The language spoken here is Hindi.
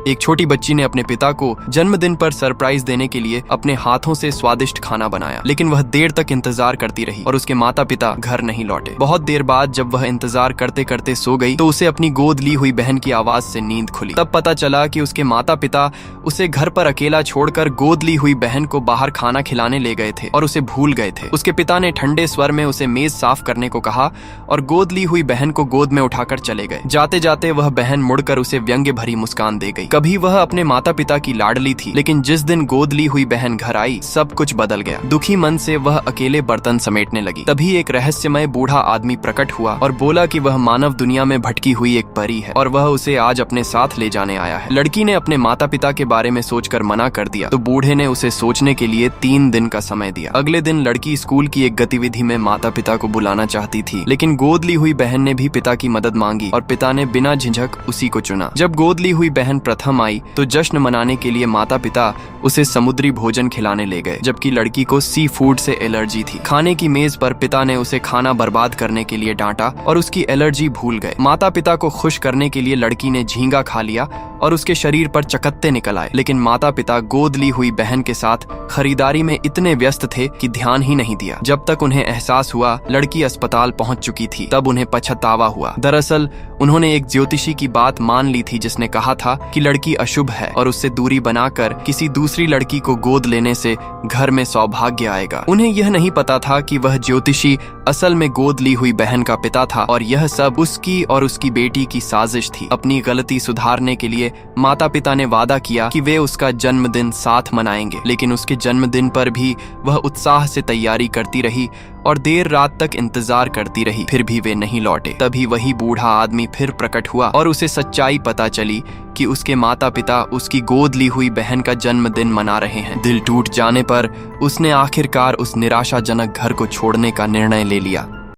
एक छोटी बच्ची ने अपने पिता को जन्मदिन पर सरप्राइज देने के लिए अपने हाथों से स्वादिष्ट खाना बनाया, लेकिन वह देर तक इंतजार करती रही और उसके माता पिता घर नहीं लौटे। बहुत देर बाद जब वह इंतजार करते करते सो गई तो उसे अपनी गोद ली हुई बहन की आवाज से नींद खुली। तब पता चला कि उसके माता पिता उसे घर पर अकेला छोड़कर गोद ली हुई बहन को बाहर खाना खिलाने ले गए थे और उसे भूल गए थे। उसके पिता ने ठंडे स्वर में उसे मेज साफ करने को कहा और गोद ली हुई बहन को गोद में उठाकर चले गए। जाते जाते वह बहन मुड़कर उसे व्यंग्य भरी मुस्कान दे गई। कभी वह अपने माता पिता की लाडली थी, लेकिन जिस दिन गोद ली हुई बहन घर आई सब कुछ बदल गया। दुखी मन से वह अकेले बर्तन समेटने लगी। तभी एक रहस्यमय बूढ़ा आदमी प्रकट हुआ और बोला कि वह मानव दुनिया में भटकी हुई एक परी है और वह उसे आज अपने साथ ले जाने आया है। लड़की ने अपने माता पिता के बारे में सोचकर मना कर दिया तो बूढ़े ने उसे सोचने के लिए 3 दिन का समय दिया। अगले दिन लड़की स्कूल की एक गतिविधि में माता पिता को बुलाना चाहती थी, लेकिन गोद ली हुई बहन ने भी पिता की मदद मांगी और पिता ने बिना झिझक उसी को चुना। जब गोद ली हुई बहन प्रथम आई तो जश्न मनाने के लिए माता पिता उसे समुद्री भोजन खिलाने ले गए, जबकि लड़की को सी फूड से एलर्जी थी। खाने की मेज पर पिता ने उसे खाना बर्बाद करने के लिए डांटा और उसकी एलर्जी भूल गए। माता पिता को खुश करने के लिए लड़की ने झींगा खा लिया और उसके शरीर पर चकत्ते निकल आए, लेकिन माता पिता गोद ली हुई बहन के साथ खरीदारी में इतने व्यस्त थे कि ध्यान ही नहीं दिया। जब तक उन्हें एहसास हुआ लड़की अस्पताल पहुंच चुकी थी, तब उन्हें पछतावा हुआ। दरअसल उन्होंने एक ज्योतिषी की बात मान ली थी जिसने कहा था कि लड़की अशुभ है और उससे दूरी बनाकर किसी दूसरी लड़की को गोद लेने से घर में सौभाग्य आएगा। उन्हें यह नहीं पता था कि वह ज्योतिषी असल में गोद ली हुई बहन का पिता था और यह सब उसकी और उसकी बेटी की साजिश थी। अपनी गलती सुधारने के लिए माता पिता ने वादा किया कि वे उसका जन्मदिन साथ मनाएंगे, लेकिन उसके जन्मदिन पर भी वह उत्साह से तैयारी करती रही और देर रात तक इंतजार करती रही, फिर भी वे नहीं लौटे। तभी वही बूढ़ा आदमी फिर प्रकट हुआ और उसे सच्चाई पता चली कि उसके माता पिता उसकी गोद ली हुई बहन का जन्मदिन मना रहे हैं। दिल टूट जाने पर उसने आखिरकार उस निराशाजनक घर को छोड़ने का निर्णय ले लिया।